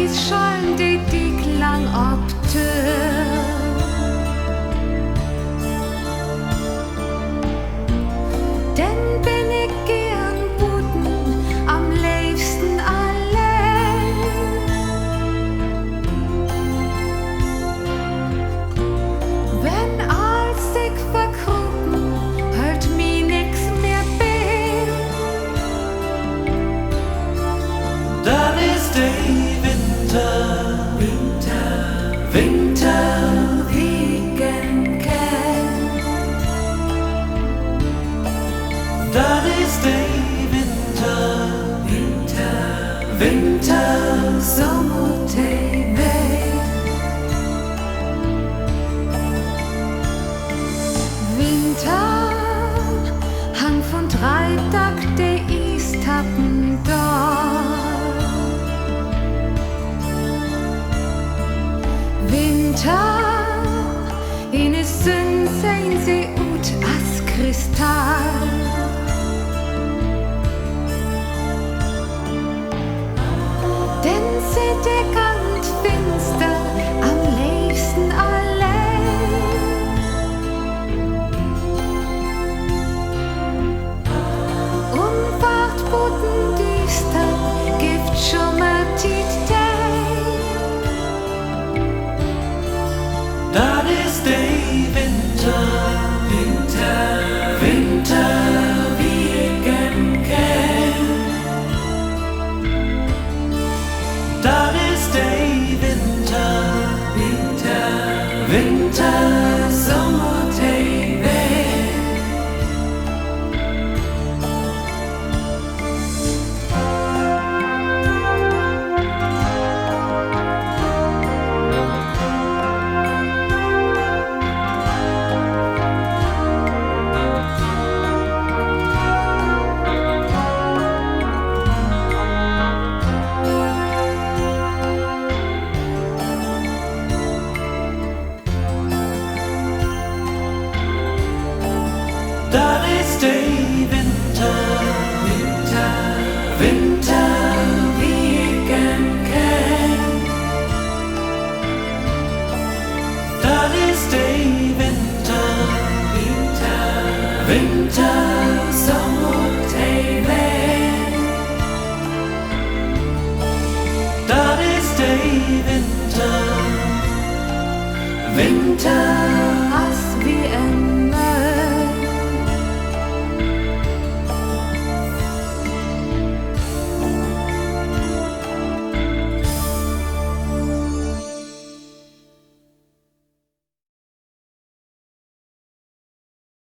is schallen die dik lang op dør. Den bin ich gern buden, am liebsten allein. Wenn als ich verkruppen, hört mir nix mehr bei. Dann ist der Winter, Wie gern kennt. dann ist der Winter, Sommer teg weg. Winter hang von Freitag der Istappen da. Winter in es Sinn sein sie ut as Kristall. Denn sie deckend finster am liebsten allein. Unwartboten düster gibt schon mal die Day. dann ist der Winter, wie ich gern kenn. Dann ist der Winter, Sommer teg weg. dann ist der Winter, wie ich gern kenn. Dann ist der Winter,